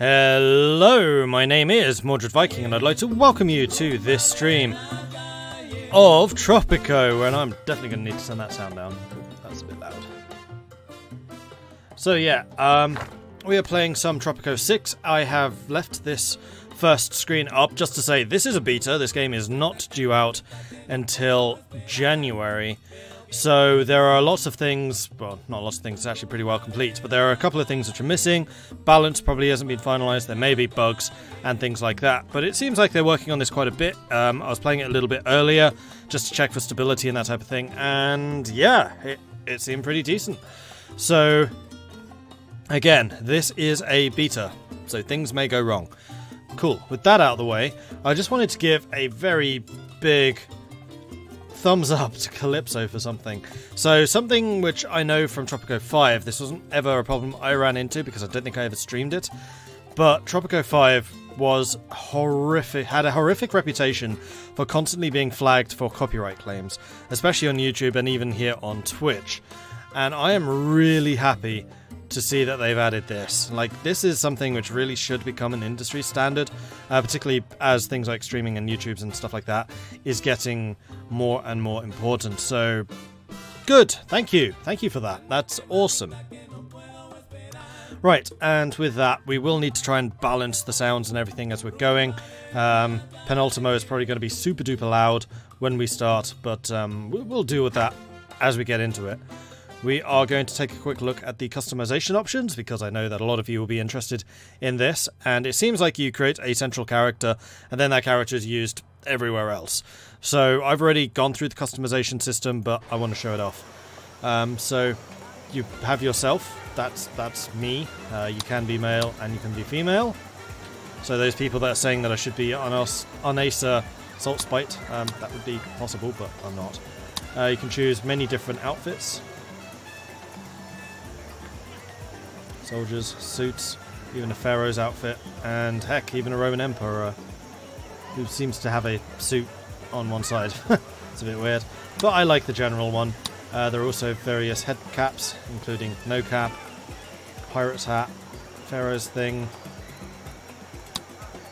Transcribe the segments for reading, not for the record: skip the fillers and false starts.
Hello, my name is Mordred Viking, and I'd like to welcome you to this stream of Tropico, and I'm definitely going to need to turn that sound down. That's a bit loud. So yeah, we are playing some Tropico 6. I have left this first screen up just to say this is a beta. This game is not due out until January. So there are lots of things, well, not lots of things, it's actually pretty well complete, but there are a couple of things which are missing. Balance probably hasn't been finalised, there may be bugs and things like that, but it seems like they're working on this quite a bit. I was playing it a little bit earlier, just to check for stability and that type of thing, and yeah, it seemed pretty decent. So, again, this is a beta, so things may go wrong. Cool, with that out of the way, I just wanted to give a very big thumbs up to Kalypso for something. So something which I know from Tropico 5, this wasn't ever a problem I ran into because I don't think I ever streamed it, but Tropico 5 was horrific, had a horrific reputation for constantly being flagged for copyright claims, especially on YouTube and even here on Twitch. And I am really happy to see that they've added this. Like, this is something which really should become an industry standard, particularly as things like streaming and YouTubes and stuff like that is getting more and more important. So, good. Thank you. Thank you for that. That's awesome. Right, and with that, we will need to try and balance the sounds and everything as we're going. Penultimo is probably going to be super duper loud when we start, but we'll deal with that as we get into it. We are going to take a quick look at the customization options, because I know that a lot of you will be interested in this, and it seems like you create a central character, and then that character is used everywhere else. So I've already gone through the customization system, but I want to show it off. So you have yourself, that's me. You can be male and you can be female. So those people that are saying that I should be on Acer Salt Spite, that would be possible, but I'm not. You can choose many different outfits. Soldiers, suits, even a pharaoh's outfit, and heck, even a Roman emperor who seems to have a suit on one side. It's a bit weird, but I like the general one. There are also various head caps, including no cap, pirate's hat, pharaoh's thing.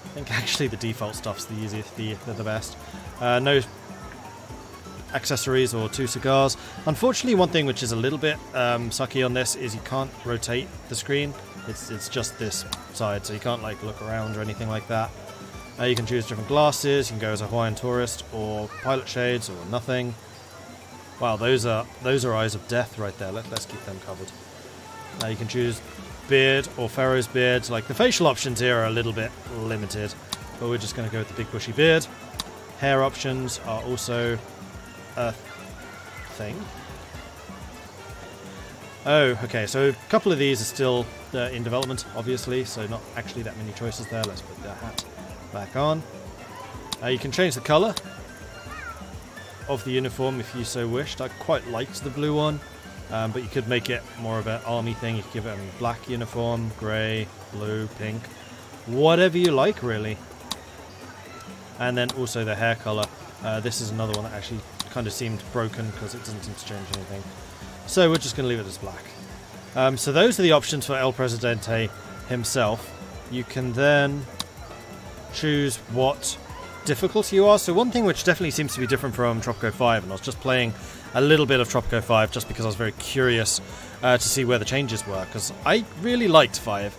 I think actually the default stuff's the easiest, they're the best. No accessories or 2 cigars. Unfortunately, one thing which is a little bit sucky on this is you can't rotate the screen. It's just this side, so you can't like look around or anything like that. You can choose different glasses. You can go as a Hawaiian tourist or pilot shades or nothing. Wow, those are eyes of death right there. Let's keep them covered. You can choose beard or pharaoh's beard. Like, the facial options here are a little bit limited, but we're just going to go with the big bushy beard. Hair options are also a thing. Oh, okay, so a couple of these are still in development, obviously, so not actually that many choices there. Let's put the hat back on. You can change the colour of the uniform if you so wished. I quite liked the blue one, but you could make it more of an army thing. You could give it a black uniform, grey, blue, pink, whatever you like, really. And then also the hair colour. This is another one that actually kind of seemed broken because it doesn't seem to change anything. So we're just going to leave it as black. So those are the options for El Presidente himself. You can then choose what difficulty you are. So one thing which definitely seems to be different from Tropico 5, and I was just playing a little bit of Tropico 5 just because I was very curious to see where the changes were, because I really liked 5.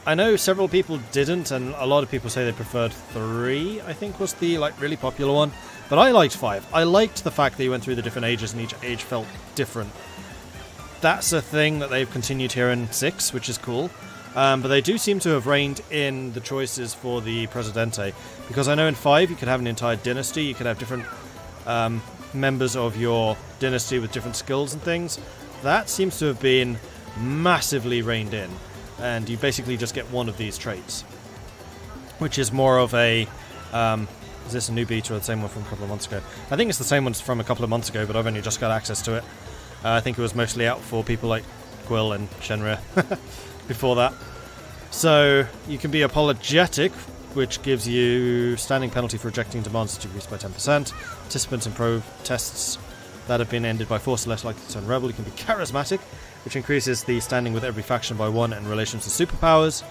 I know several people didn't, and a lot of people say they preferred 3, I think was the really popular one. But I liked 5. I liked the fact that you went through the different ages and each age felt different. That's a thing that they've continued here in 6, which is cool. But they do seem to have reined in the choices for the Presidente. Because I know in 5 you could have an entire dynasty, you could have different members of your dynasty with different skills and things. That seems to have been massively reined in. And you basically just get one of these traits. Which is more of a... is this a new beta or the same one from a couple of months ago? I think it's the same one from a couple of months ago, but I've only just got access to it. I think it was mostly out for people like Quill and Shenria before that. So you can be apologetic, which gives you standing penalty for rejecting demands decreased by 10%. Participants in protests that have been ended by force less likely to turn rebel. You can be charismatic, which increases the standing with every faction by 1 in relation to superpowers.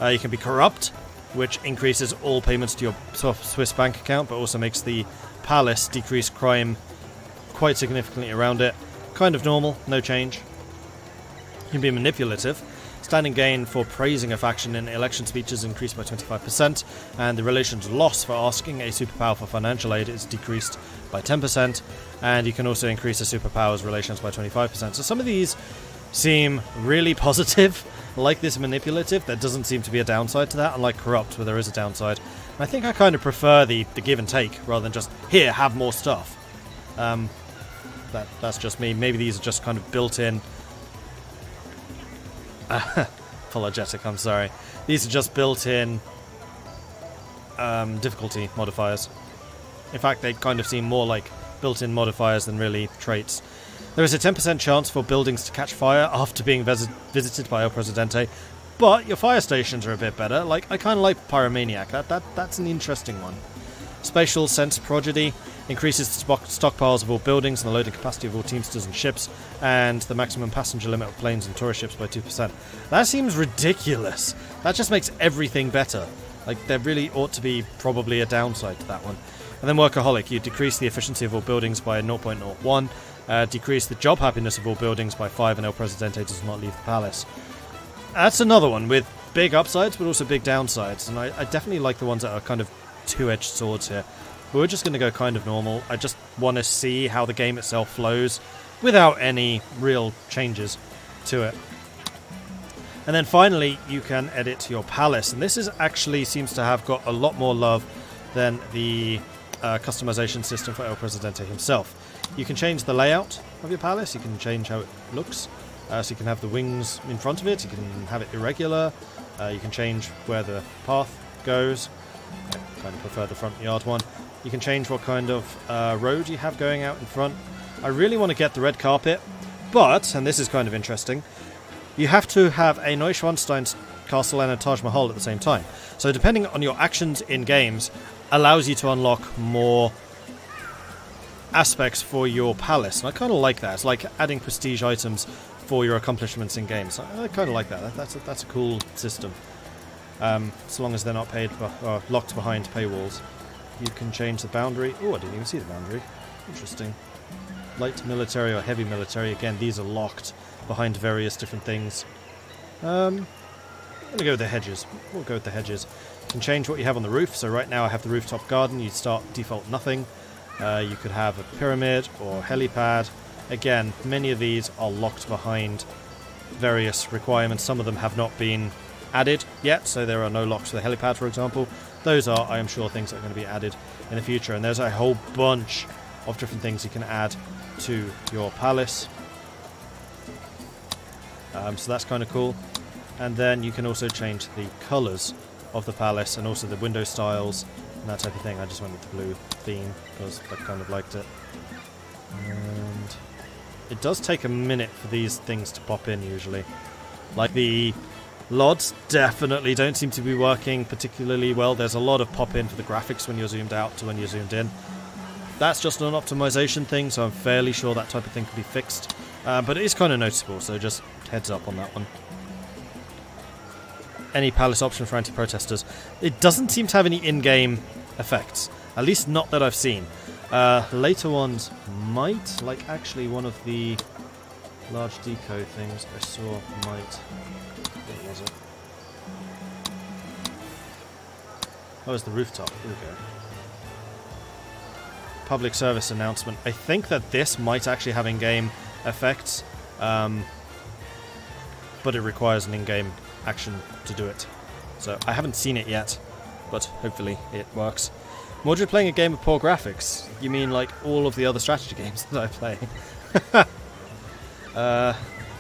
You can be corrupt, which increases all payments to your Swiss bank account, but also makes the palace decrease crime quite significantly around it. Kind of normal, no change. You can be manipulative. Standing gain for praising a faction in election speeches increased by 25%, and the relations loss for asking a superpower for financial aid is decreased by 10%, and you can also increase a superpower's relations by 25%. So some of these seem really positive, like this manipulative. There doesn't seem to be a downside to that, unlike corrupt, where there is a downside. And I think I kind of prefer the give and take, rather than just, here, have more stuff. That's just me. Maybe these are just kind of built-in... apologetic, I'm sorry. These are just built-in difficulty modifiers. In fact, they kind of seem more like built-in modifiers than really traits. There is a 10% chance for buildings to catch fire after being visited by El Presidente, but your fire stations are a bit better. Like, I kind of like Pyromaniac. That's an interesting one. Spatial Sense Prodigy increases the stockpiles of all buildings and the loading capacity of all teamsters and ships, and the maximum passenger limit of planes and tourist ships by 2%. That seems ridiculous. That just makes everything better. Like, there really ought to be probably a downside to that one. And then Workaholic, you decrease the efficiency of all buildings by 0.01, decrease the job happiness of all buildings by 5, and El Presidente does not leave the palace. That's another one with big upsides, but also big downsides, and I definitely like the ones that are kind of two-edged swords here. But we're just going to go kind of normal. I just want to see how the game itself flows without any real changes to it. And then finally, you can edit your palace, and this is actually seems to have got a lot more love than the customization system for El Presidente himself. You can change the layout of your palace, you can change how it looks, so you can have the wings in front of it, you can have it irregular, you can change where the path goes. I kind of prefer the front yard one. You can change what kind of road you have going out in front. I really want to get the red carpet, but, and this is kind of interesting, you have to have a Neuschwanstein's castle and a Taj Mahal at the same time. So depending on your actions in games, allows you to unlock more aspects for your palace. And I kind of like that. It's like adding prestige items for your accomplishments in games. I kind of like that. That's a cool system. As long as they're not paid or locked behind paywalls. You can change the boundary. Oh, I didn't even see the boundary. Interesting. Light military or heavy military. Again, these are locked behind various different things. I'm going to go with the hedges. We'll go with the hedges. You can change what you have on the roof. So right now I have the rooftop garden. You start default nothing. You could have a pyramid or helipad. Again, many of these are locked behind various requirements. Some of them have not been added yet, so there are no locks for the helipad, for example. Those are, I am sure, things that are going to be added in the future. And there's a whole bunch of different things you can add to your palace. So that's kind of cool. And then you can also change the colours of the palace and also the window styles and that type of thing. I just went with the blue theme because I kind of liked it. And it does take a minute for these things to pop in usually. Like the LODs definitely don't seem to be working particularly well. There's a lot of pop in for the graphics when you're zoomed out to when you're zoomed in. That's just an optimization thing, so I'm fairly sure that type of thing can be fixed. But it is kind of noticeable, so just heads up on that one. Any palace option for anti-protesters. It doesn't seem to have any in-game effects. At least not that I've seen. Later ones might, like actually one of the large deco things I saw might... What was it? Oh, it's the rooftop. Here we go. Public service announcement. I think that this might actually have in-game effects, but it requires an in-game action to do it. So I haven't seen it yet, but hopefully it works. Mordred playing a game with poor graphics? You mean like all of the other strategy games that I play?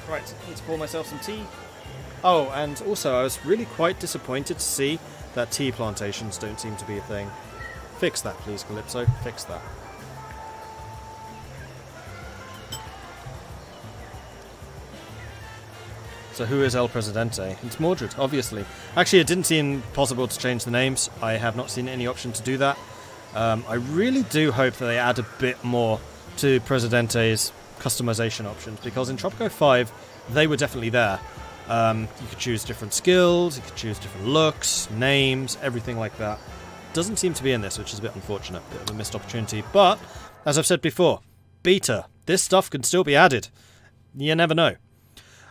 Right, need to pour myself some tea. Oh, and also I was really quite disappointed to see that tea plantations don't seem to be a thing. Fix that, please, Kalypso. Fix that. So who is El Presidente? It's Mordred, obviously. Actually, it didn't seem possible to change the names. I have not seen any option to do that. I really do hope that they add a bit more to Presidente's customization options, because in Tropico 5, they were definitely there. You could choose different skills, you could choose different looks, names, everything like that. Doesn't seem to be in this, which is a bit unfortunate, bit of a missed opportunity. But, as I've said before, beta. This stuff can still be added. You never know.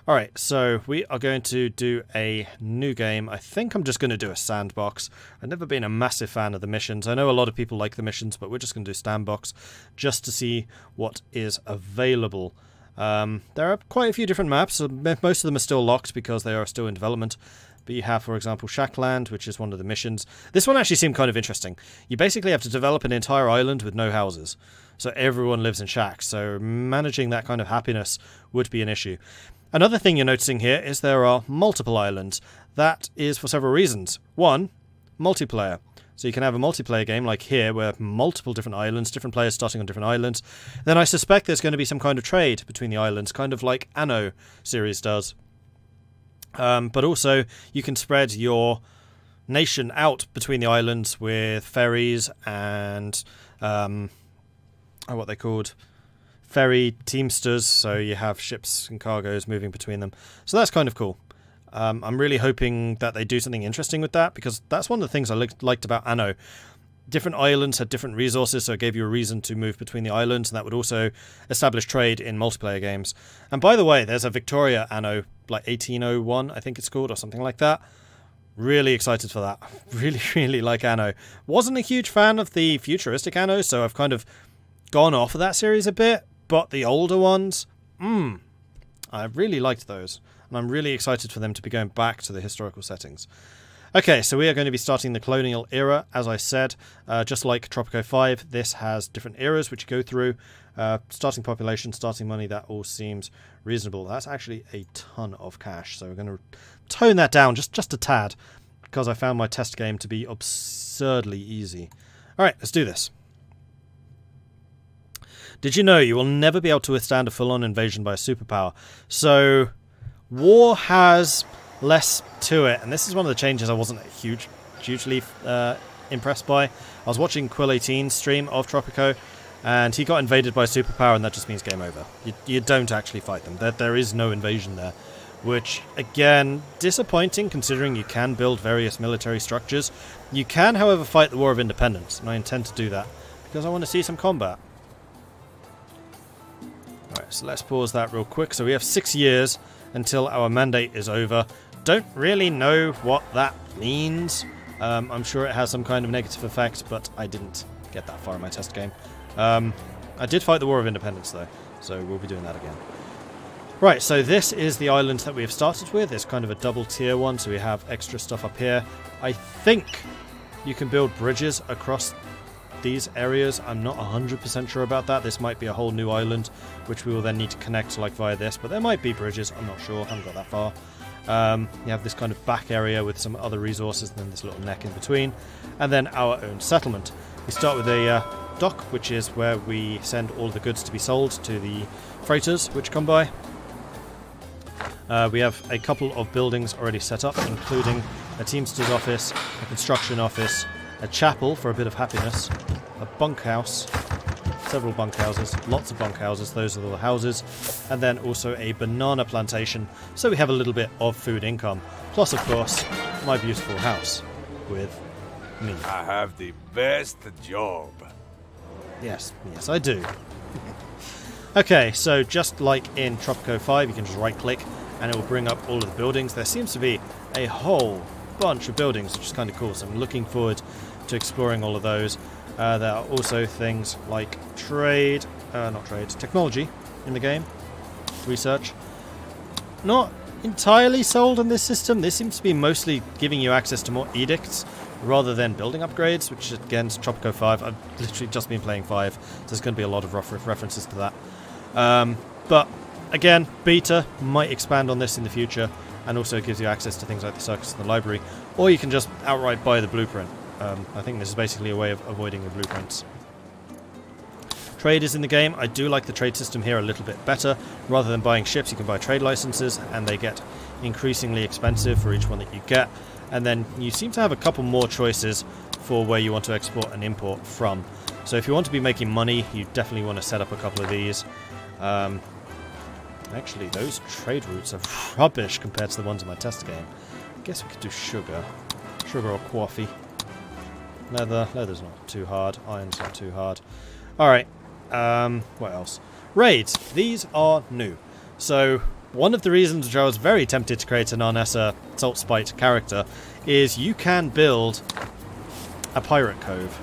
Alright, so we are going to do a new game. I think I'm just going to do a sandbox. I've never been a massive fan of the missions. I know a lot of people like the missions, but we're just going to do sandbox just to see what is available. There are quite a few different maps. Most of them are still locked because they are still in development. But you have, for example, Shackland, which is one of the missions. This one actually seemed kind of interesting. You basically have to develop an entire island with no houses. So everyone lives in shacks. So managing that kind of happiness would be an issue. Another thing you're noticing here is there are multiple islands. That is for several reasons. One, multiplayer. So you can have a multiplayer game like here where multiple different islands, different players starting on different islands. Then I suspect there's going to be some kind of trade between the islands, kind of like Anno series does. But also you can spread your nation out between the islands with ferries and what they called ferry teamsters. So you have ships and cargoes moving between them. So that's kind of cool. I'm really hoping that they do something interesting with that, because that's one of the things I liked about Anno. Different islands had different resources, so it gave you a reason to move between the islands, and that would also establish trade in multiplayer games. And by the way, there's a Victoria Anno, like 1801, I think it's called, or something like that. Really excited for that. Really, really like Anno. Wasn't a huge fan of the futuristic Anno, so I've kind of gone off of that series a bit, but the older ones, I really liked those. And I'm really excited for them to be going back to the historical settings. Okay, so we are going to be starting the Colonial Era, as I said. Just like Tropico 5, this has different eras which you go through. Starting population, starting money, that all seems reasonable. That's actually a ton of cash, so we're going to tone that down just a tad, because I found my test game to be absurdly easy. Alright, let's do this. Did you know you will never be able to withstand a full-on invasion by a superpower? So war has less to it, and this is one of the changes I wasn't hugely impressed by. I was watching Quill18's stream of Tropico, and he got invaded by a superpower, and that just means game over. You don't actually fight them. There is no invasion there, which, again, disappointing considering you can build various military structures. You can, however, fight the War of Independence, and I intend to do that because I want to see some combat. Alright, so let's pause that real quick. So we have 6 years until our mandate is over. Don't really know what that means. I'm sure it has some kind of negative effect, but I didn't get that far in my test game. I did fight the War of Independence, though, so we'll be doing that again. Right, so this is the island that we have started with. It's kind of a double tier one, so we have extra stuff up here. I think you can build bridges across these areas. I'm not 100% sure about that. This might be a whole new island, which we will then need to connect like via this, but there might be bridges. I'm not sure. I haven't got that far. You have this kind of back area with some other resources, and then this little neck in between, and then our own settlement. We start with a dock, which is where we send all the goods to be sold to the freighters which come by. We have a couple of buildings already set up, including a Teamster's office, a construction office, a chapel for a bit of happiness, a bunkhouse, several bunkhouses, lots of bunkhouses, those are the houses, and then also a banana plantation, so we have a little bit of food income. Plus, of course, my beautiful house with me. I have the best job. Yes, I do. Okay, so just like in Tropico 5, you can just right-click and it will bring up all of the buildings. There seems to be a whole bunch of buildings, which is kind of cool, so I'm looking forward to exploring all of those. There are also things like technology in the game, research. Not entirely sold on this system. This seems to be mostly giving you access to more edicts rather than building upgrades, which is against Tropico 5. I've literally just been playing 5, so there's going to be a lot of references to that. But again, beta might expand on this in the future, and also gives you access to things like the circus and the library, or you can just outright buy the blueprint. I think this is basically a way of avoiding the blueprints. Trade is in the game. I do like the trade system here a little bit better. Rather than buying ships, you can buy trade licenses, and they get increasingly expensive for each one that you get. And then you seem to have a couple more choices for where you want to export and import from. So if you want to be making money, you definitely want to set up a couple of these. Actually, those trade routes are rubbish compared to the ones in my test game. I guess we could do sugar. Sugar or coffee. Leather. Leather's not too hard. Iron's not too hard. Alright. What else? Raids. These are new. So, one of the reasons which I was very tempted to create an Arnessa Salt Spite character is you can build a pirate cove.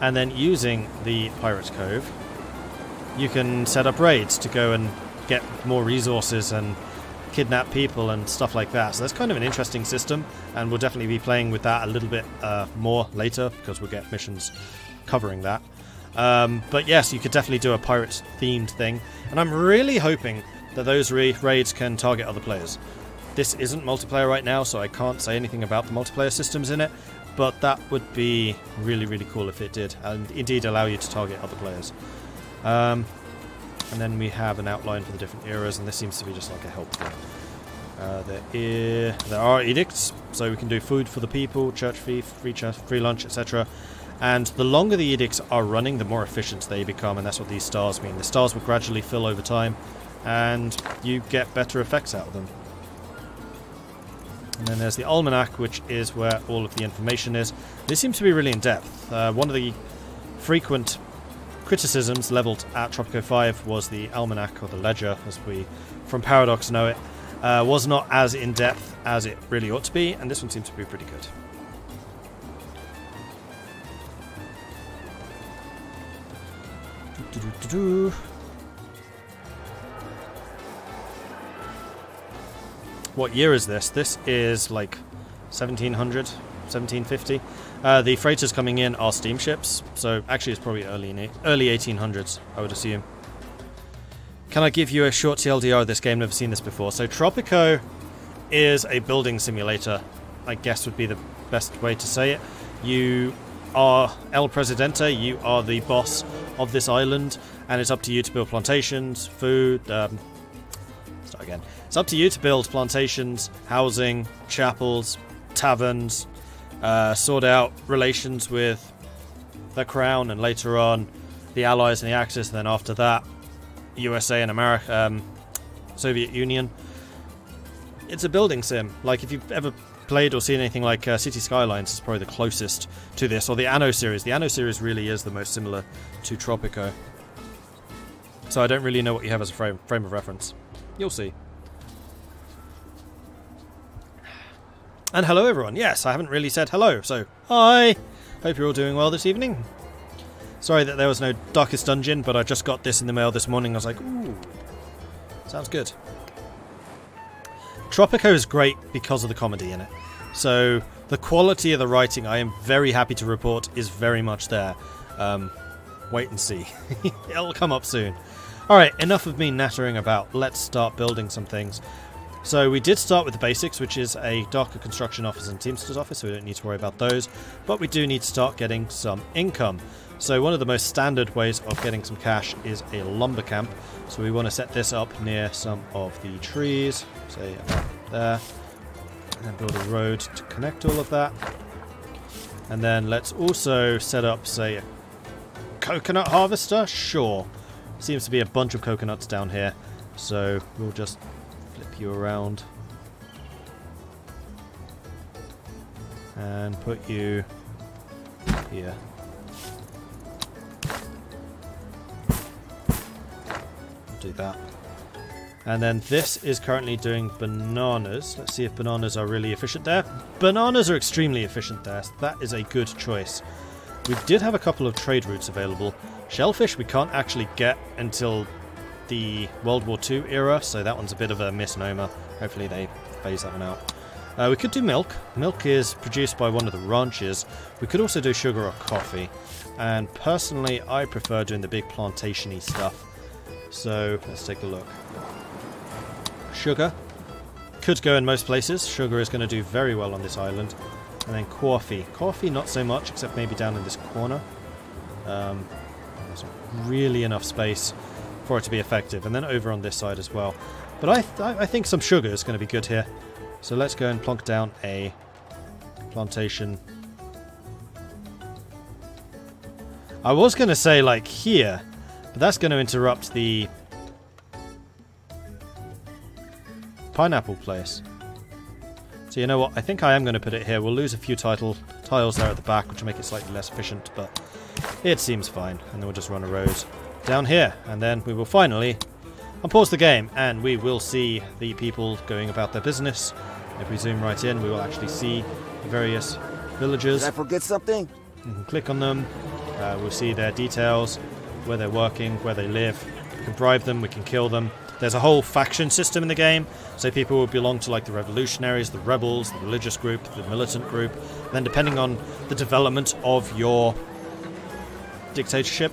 And then using the pirate cove, you can set up raids to go and get more resources and kidnap people and stuff like that. So that's kind of an interesting system, and we'll definitely be playing with that a little bit more later, because we'll get missions covering that. But yes, you could definitely do a pirate-themed thing, and I'm really hoping that those raids can target other players. This isn't multiplayer right now, so I can't say anything about the multiplayer systems in it, but that would be really, really cool if it did, and indeed allow you to target other players. And then we have an outline for the different eras, and this seems to be just like a help thing. There are edicts, so we can do food for the people, church fee, free lunch, etc. And the longer the edicts are running, the more efficient they become, and that's what these stars mean. The stars will gradually fill over time, and you get better effects out of them. And then there's the Almanac, which is where all of the information is. This seems to be really in-depth. One of the frequent criticisms levelled at Tropico 5 was the Almanac, or the Ledger, as we from Paradox know it, was not as in-depth as it really ought to be, and this one seems to be pretty good. What year is this? This is like 1700, 1750. The freighters coming in are steamships, so actually it's probably early 1800s, I would assume. Can I give you a short TLDR of this game? Never seen this before. So Tropico is a building simulator, I guess would be the best way to say it. You are El Presidente, you are the boss of this island, and it's up to you to build plantations, food, start again. It's up to you to build plantations, housing, chapels, taverns, sort out relations with the Crown, and later on the Allies and the Axis, and then after that USA and America, Soviet Union. It's a building sim. Like, if you've ever played or seen anything like City Skylines, it's probably the closest to this, or the Anno series. The Anno series really is the most similar to Tropico. So I don't really know what you have as a frame of reference. You'll see. And hello everyone. Yes, I haven't really said hello, so hi! Hope you're all doing well this evening. Sorry that there was no Darkest Dungeon, but I just got this in the mail this morning. I was like, ooh, sounds good. Tropico is great because of the comedy in it. So the quality of the writing, I am very happy to report, is very much there. Wait and see. It'll come up soon. Alright, enough of me nattering about. Let's start building some things. So we did start with the basics, which is a darker construction office and teamster's office, so we don't need to worry about those. But we do need to start getting some income. So one of the most standard ways of getting some cash is a lumber camp. So we want to set this up near some of the trees, say about there. And then build a road to connect all of that. And then let's also set up, say, a coconut harvester? Sure. Seems to be a bunch of coconuts down here. So we'll just flip you around. And put you here. Do that. And then this is currently doing bananas. Let's see if bananas are really efficient there. Bananas are extremely efficient there, so that is a good choice. We did have a couple of trade routes available. Shellfish we can't actually get until the World War II era, so that one's a bit of a misnomer. Hopefully they phase that one out. We could do milk. Milk is produced by one of the ranches. We could also do sugar or coffee. And personally, I prefer doing the big plantation-y stuff. So let's take a look. Sugar could go in most places. Sugar is going to do very well on this island. And then coffee. Coffee not so much, except maybe down in this corner. There's not really enough space for it to be effective. And then over on this side as well. But I think some sugar is going to be good here. So let's go and plonk down a plantation. I was going to say like here, But that's going to interrupt the pineapple place. So you know what? I think I am going to put it here. We'll lose a few tiles there at the back, which will make it slightly less efficient, but it seems fine. And then we'll just run a road down here, and then we will finally unpause the game, and we will see the people going about their business. If we zoom right in, we will actually see the various villagers. Did I forget something? You can click on them. We'll see their details, where they're working, where they live. We can bribe them, we can kill them. There's a whole faction system in the game, so people will belong to like the revolutionaries, the rebels, the religious group, the militant group. And then depending on the development of your dictatorship,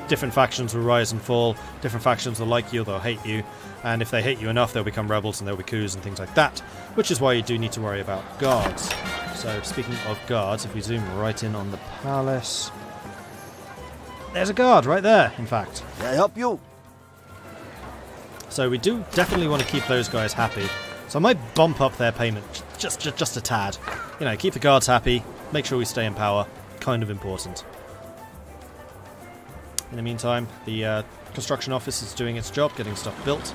different factions will rise and fall. Different factions will like you, they'll hate you. And if they hate you enough, they'll become rebels and there'll be coups and things like that. Which is why you do need to worry about guards. So speaking of guards, if we zoom right in on the palace... There's a guard right there, in fact. Can I help you? So we do definitely want to keep those guys happy. So I might bump up their payment just a tad. You know, keep the guards happy, make sure we stay in power. Kind of important. In the meantime, the construction office is doing its job, getting stuff built.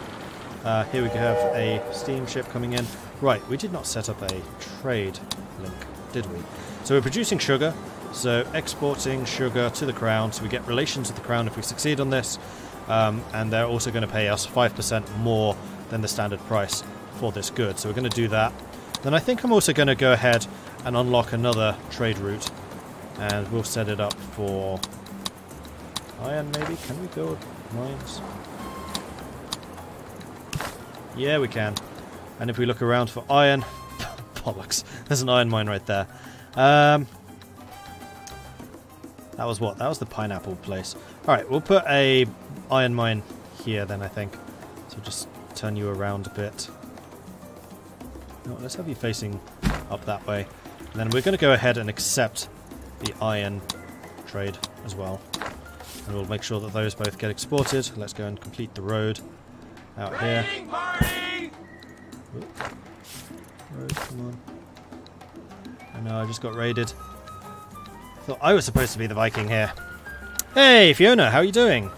Here we have a steamship coming in. Right, we did not set up a trade link, did we? So we're producing sugar, so exporting sugar to the crown, so we get relations with the crown if we succeed on this. And they're also going to pay us 5% more than the standard price for this good. So we're going to do that. Then I think I'm also going to go ahead and unlock another trade route. And we'll set it up for iron, maybe? Can we build mines? Yeah, we can. And if we look around for iron... bollocks. There's an iron mine right there. That was what? That was the pineapple place. Alright, we'll put a iron mine here then, I think. So just turn you around a bit. No, let's have you facing up that way. And then we're going to go ahead and accept the iron trade as well. And we'll make sure that those both get exported. Let's go and complete the road out here. Road, come on. I know, I just got raided. Thought I was supposed to be the Viking here. Hey, Fiona, how are you doing?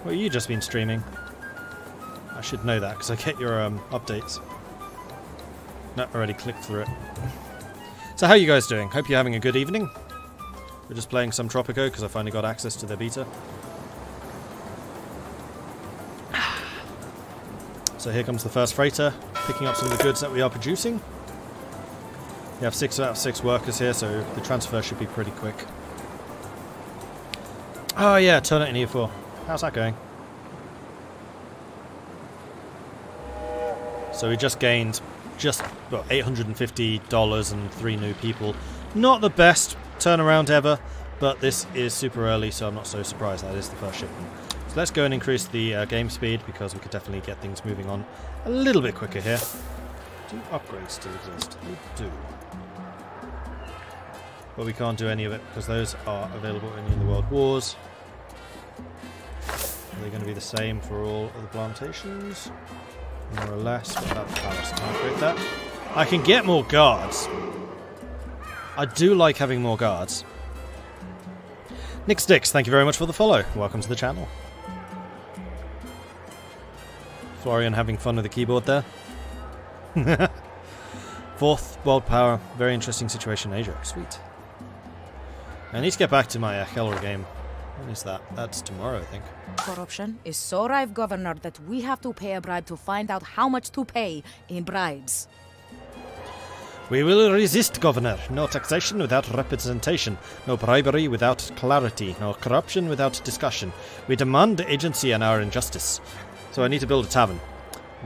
Well, you just been streaming. I should know that because I get your updates. No, I already clicked through it. So how are you guys doing? Hope you're having a good evening. We're just playing some Tropico because I finally got access to their beta. So here comes the first freighter, picking up some of the goods that we are producing. We have 6 out of 6 workers here, so the transfer should be pretty quick. Oh yeah, turn it in E4. How's that going? So we just gained well, $850 and 3 new people. Not the best turnaround ever, but this is super early, so I'm not so surprised that is the first shipment. So let's go and increase the game speed, because we could definitely get things moving on a little bit quicker here. Do upgrades still exist? They do. But we can't do any of it because those are available only in the World Wars. Are they going to be the same for all of the plantations? More or less. What about the palace? Can I upgrade that? I can get more guards. I do like having more guards. Nick Sticks, thank you very much for the follow. Welcome to the channel. Florian having fun with the keyboard there. 4th world power. Very interesting situation in Asia. Sweet. I need to get back to my Keller game. When is that? That's tomorrow, I think. Corruption is so rife, Governor, that we have to pay a bribe to find out how much to pay in bribes. We will resist, Governor. No taxation without representation. No bribery without clarity. No corruption without discussion. We demand agency and our injustice. So I need to build a tavern.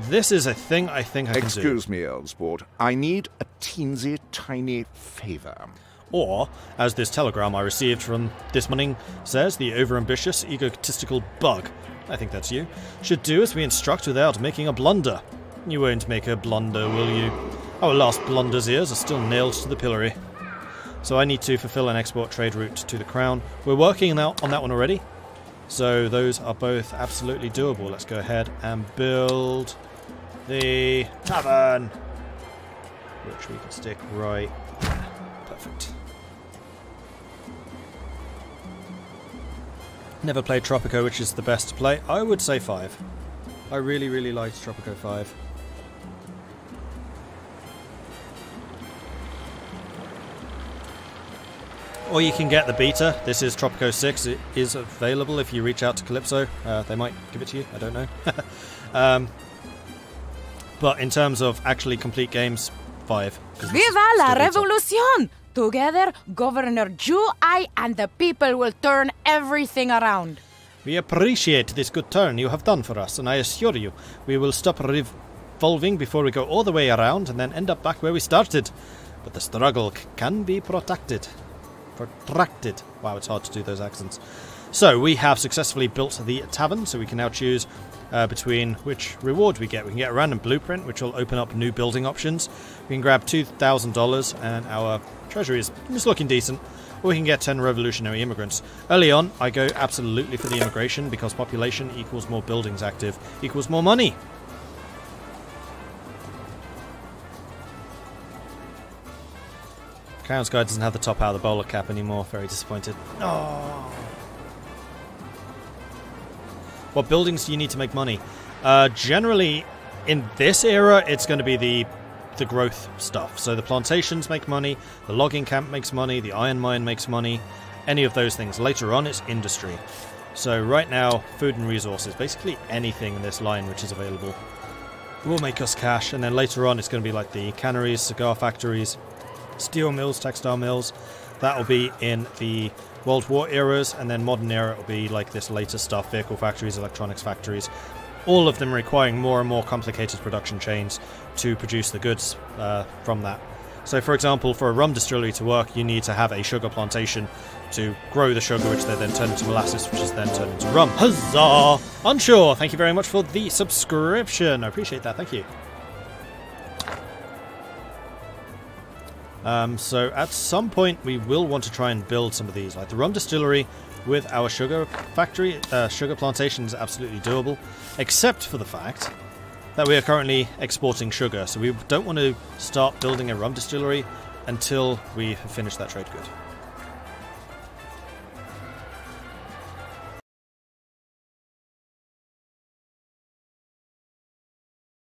This is a thing I think I can do. Excuse me, old sport. I need a teensy tiny favour. Or, as this telegram I received from this morning says, the overambitious, egotistical bug, I think that's you, should do as we instruct without making a blunder. You won't make a blunder, will you? Our last blunder's ears are still nailed to the pillory. So I need to fulfill an export trade route to the crown. We're working on that one already. So those are both absolutely doable. Let's go ahead and build the tavern, which we can stick right there. Perfect. Never played Tropico, which is the best to play. I would say 5. I really, really liked Tropico 5. Or you can get the beta. This is Tropico 6. It is available if you reach out to Kalypso. They might give it to you. I don't know. But in terms of actually complete games, 5. Viva la revolution! Together, Governor Ju, I, and the people will turn everything around. We appreciate this good turn you have done for us, and I assure you, we will stop revolving before we go all the way around and then end up back where we started. But the struggle can be protracted. Wow, it's hard to do those accents. So, we have successfully built the tavern, so we can now choose between which reward we get. We can get a random blueprint, which will open up new building options. We can grab $2,000, and our treasury is looking decent. Or we can get 10 revolutionary immigrants. Early on, I go absolutely for the immigration, because population equals more buildings active, equals more money. Crown's Guy doesn't have the top out of the bowler cap anymore. Very disappointed. Oh. What buildings do you need to make money? Generally, in this era, it's going to be the growth stuff. So the plantations make money, the logging camp makes money, the iron mine makes money, any of those things. Later on, it's industry. So right now, food and resources, basically anything in this line which is available will make us cash. And then later on, it's going to be like the canneries, cigar factories, steel mills, textile mills. That will be in the World War eras, and then modern era will be like this later stuff, vehicle factories, electronics factories, all of them requiring more and more complicated production chains to produce the goods from that. So for example, for a rum distillery to work, you need to have a sugar plantation to grow the sugar, which they then turn into molasses, which is then turned into rum. Huzzah! Unsure, thank you very much for the subscription. I appreciate that, thank you. So at some point we will want to try and build some of these, like the rum distillery with our sugar factory. Sugar plantation is absolutely doable, except for the fact that we are currently exporting sugar, so we don't want to start building a rum distillery until we have finished that trade good.